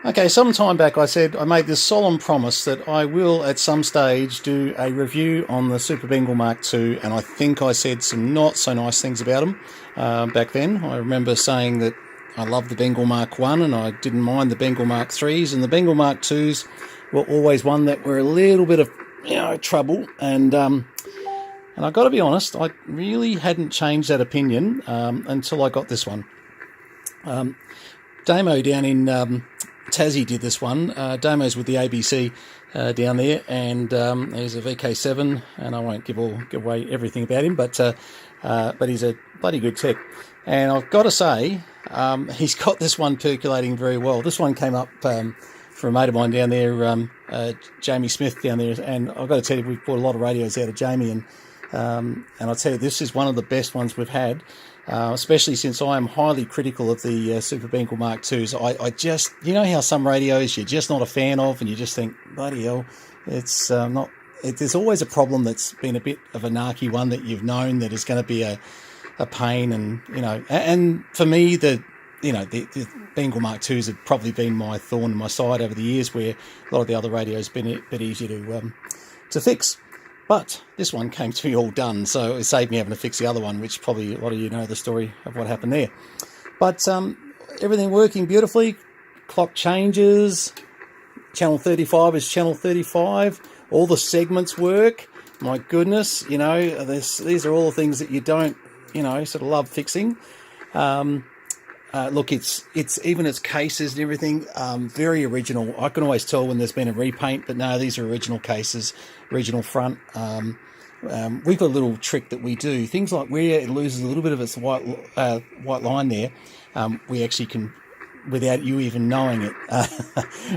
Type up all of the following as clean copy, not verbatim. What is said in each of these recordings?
Okay, some time back I made this solemn promise that I will at some stage do a review on the Super Bengal Mark II, and I think I said some not so nice things about them back then. I remember saying that I loved the Bengal Mark I and I didn't mind the Bengal Mark IIIs, and the Bengal Mark IIs were always one that were a little bit of trouble, and I've got to be honest, I really hadn't changed that opinion until I got this one. Damo down in Tassie did this one. Damo's with the ABC down there, and he's a VK7, and I won't give away everything about him, but he's a bloody good tech. And I've got to say, he's got this one percolating very well. This one came up for a mate of mine down there, Jamie Smith down there, and I've got to tell you, we've bought a lot of radios out of Jamie, and I'll tell you, this is one of the best ones we've had. Especially since I am highly critical of the Super Bengal Mark IIs. I just, how some radios you're just not a fan of, and you just think, bloody hell, it's not. There's always a problem that's been a bit of a narky one that you've known that is going to be a pain, and and for me the Bengal Mark IIs have probably been my thorn in my side over the years, where a lot of the other radios have been a bit easier to fix. But this one came to me all done, so it saved me having to fix the other one, which probably a lot of you know the story of what happened there. But everything working beautifully. Clock changes. Channel 35 is channel 35. All the segments work. My goodness, these are all the things that you don't, sort of love fixing. Look, it's even its cases and everything, very original. I can always tell when there's been a repaint, but no, these are original cases, original front. We've got a little trick that we do. Things like where it loses a little bit of its white line there, we actually can, without you even knowing it,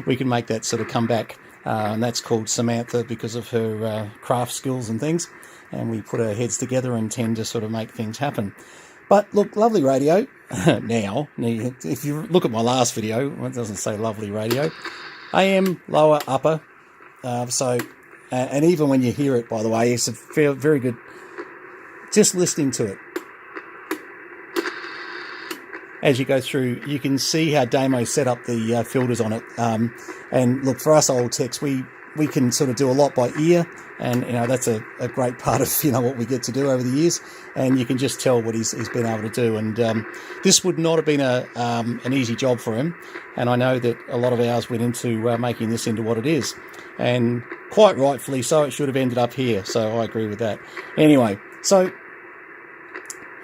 we can make that sort of come back. And that's called Samantha because of her craft skills and things. And we put our heads together and tend to sort of make things happen. But look, lovely radio. Now, if you look at my last video, it doesn't say lovely radio. AM, lower, upper. And even when you hear it, by the way, it's a very good, just listening to it. As you go through, you can see how Damo set up the filters on it. And look, for us old techs, we can sort of do a lot by ear, and that's a great part of what we get to do over the years, and you can just tell what he's been able to do. And this would not have been an easy job for him, and I know that a lot of hours went into making this into what it is, and quite rightfully so. It should have ended up here, so I agree with that. Anyway, so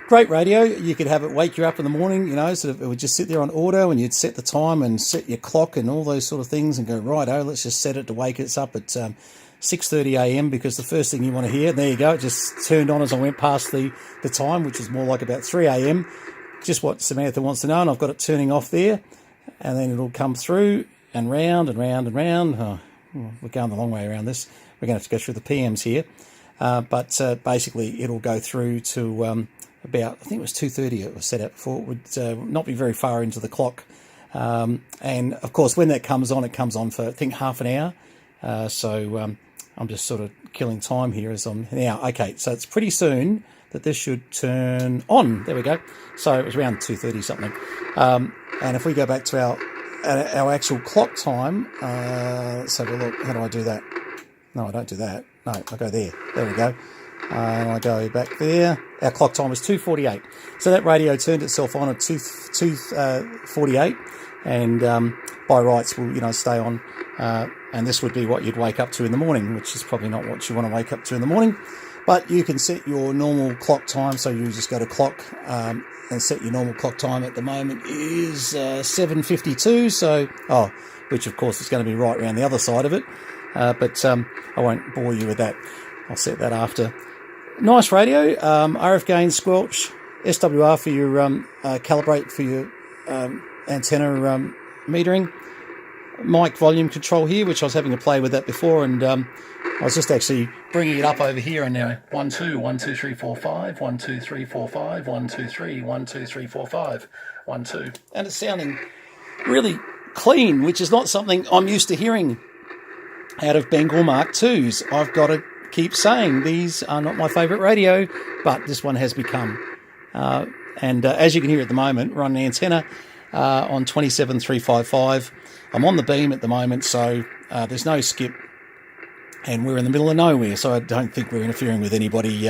great radio. You could have it wake you up in the morning, sort of, it would just sit there on auto, and you'd set the time and set your clock and all those sort of things and go, righto, let's just set it to wake us up at 6:30 a.m. because the first thing you want to hear, there you go, it just turned on as I went past the time, which is more like about 3 a.m. Just what Samantha wants to know, and I've got it turning off there, and then it'll come through and round and round and round. Oh, we're going the long way around this. We're going to have to go through the PMs here. But basically it'll go through to about, I think it was 2:30 it was set up before. It would not be very far into the clock. And of course, when that comes on, it comes on for, I think, half an hour. So I'm just sort of killing time here as I'm now. Okay, so it's pretty soon that this should turn on. There we go. So it was around 2:30 something. And if we go back to our actual clock time, let's have a look. How do I do that? No, I don't do that. No, I go there. There we go. And I go back there. Our clock time was 2:48. So that radio turned itself on at 2:48, and by rights will stay on. And this would be what you'd wake up to in the morning, which is probably not what you want to wake up to in the morning. But you can set your normal clock time. So you just go to clock and set your normal clock time. At the moment is 7:52. So which of course is going to be right around the other side of it. But I won't bore you with that. I'll set that after. Nice radio. RF gain, squelch, SWR for your calibrate for your antenna metering. Mic volume control here, which I was having to play with that before, and I was just actually bringing it up over here, and now 1 2 1 2 3 4 5 1 2 3 4 5 1 2 3 1 2 3 4 5 1 2, and it's sounding really clean, which is not something I'm used to hearing out of Bengal Mark IIs. I've got to keep saying these are not my favourite radio, but this one has become. And as you can hear at the moment, we're on an antenna on 27355. I'm on the beam at the moment, so there's no skip, and we're in the middle of nowhere, so I don't think we're interfering with anybody,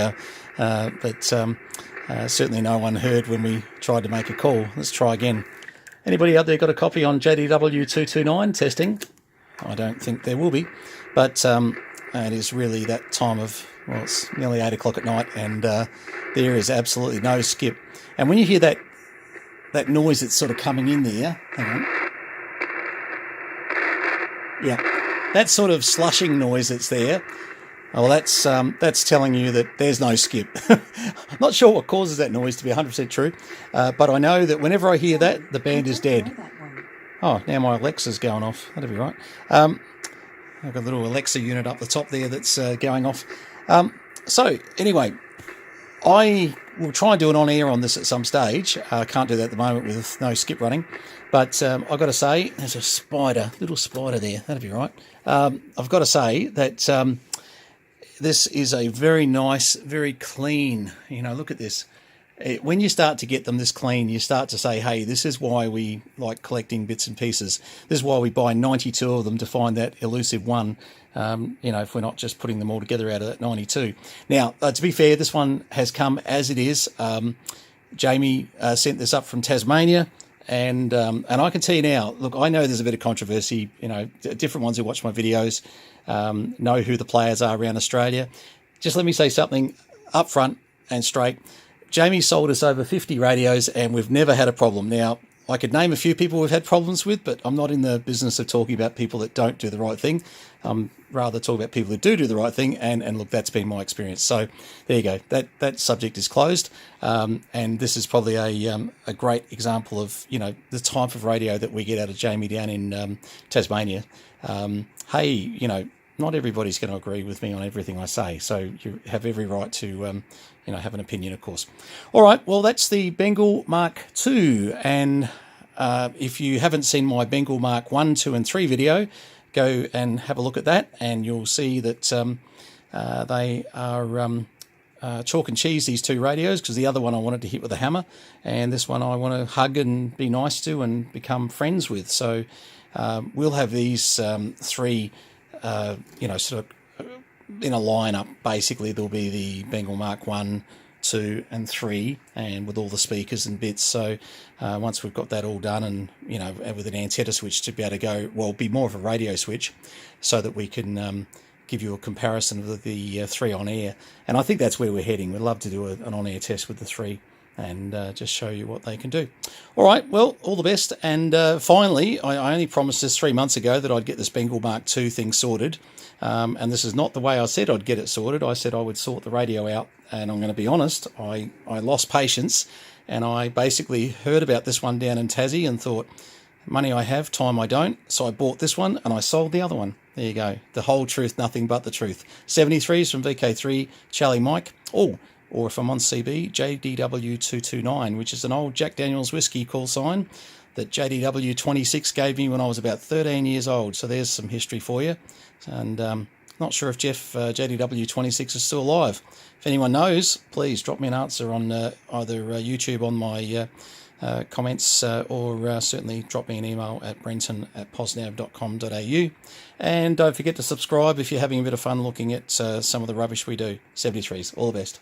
but certainly no one heard when we tried to make a call. Let's try again. Anybody out there got a copy on JDW229 testing? I don't think there will be, but it is really that time of, well, it's nearly 8 o'clock at night, and there is absolutely no skip. And when you hear that noise that's sort of coming in there, hang on. Yeah, that sort of slushing noise that's there, well, that's telling you that there's no skip. I'm not sure what causes that noise to be 100% true, but I know that whenever I hear that, the band is dead. Oh, now my Alexa's going off. That'll be right. I've got a little Alexa unit up the top there that's going off. So, anyway, I will try and do an on-air on this at some stage. I can't do that at the moment with no skip running. But I've got to say, there's a little spider there. That'll be right. I've got to say that this is a very nice, very clean, look at this. When you start to get them this clean, you start to say, hey, this is why we like collecting bits and pieces. This is why we buy 92 of them to find that elusive one, if we're not just putting them all together out of that 92. Now, to be fair, this one has come as it is. Jamie sent this up from Tasmania. And I can tell you now, look, I know there's a bit of controversy. Different ones who watch my videos know who the players are around Australia. Just let me say something up front and straight. Jamie sold us over 50 radios, and we've never had a problem. Now, I could name a few people we've had problems with, but I'm not in the business of talking about people that don't do the right thing. Rather talk about people who do the right thing, and look, that's been my experience. So there you go. That subject is closed, and this is probably a great example of the type of radio that we get out of Jamie down in Tasmania. Hey, not everybody's going to agree with me on everything I say, so you have every right to have an opinion, of course. All right, well, that's the Bengal Mark II, and if you haven't seen my Bengal Mark 1, 2 and 3 video, go and have a look at that, and you'll see that they are chalk and cheese, these two radios, because the other one I wanted to hit with a hammer, and this one I want to hug and be nice to and become friends with. So we'll have these three, sort of in a lineup. Basically, there'll be the Bengal Mark 1, 2 and 3, and with all the speakers and bits. So once we've got that all done, and with an antenna switch to be able to go, well, be more of a radio switch, so that we can give you a comparison of the 3 on air. And I think that's where we're heading. We'd love to do an on-air test with the 3 and just show you what they can do. All right, well, all the best. And finally, I only promised this 3 months ago that I'd get this Bengal Mark II thing sorted. And this is not the way I said I'd get it sorted. I said I would sort the radio out, and I'm going to be honest, I lost patience, and I basically heard about this one down in Tassie and thought, money I have, time I don't. So I bought this one and I sold the other one. There you go. The whole truth, nothing but the truth. 73s from VK3, Charlie Mike. Oh, or if I'm on CB, JDW229, which is an old Jack Daniels whiskey call sign that JDW26 gave me when I was about 13 years old. So there's some history for you. And not sure if Jeff JDW26 is still alive. If anyone knows, please drop me an answer on either YouTube on my comments or certainly drop me an email at brenton@posnav.com.au. And don't forget to subscribe if you're having a bit of fun looking at some of the rubbish we do. 73s. All the best.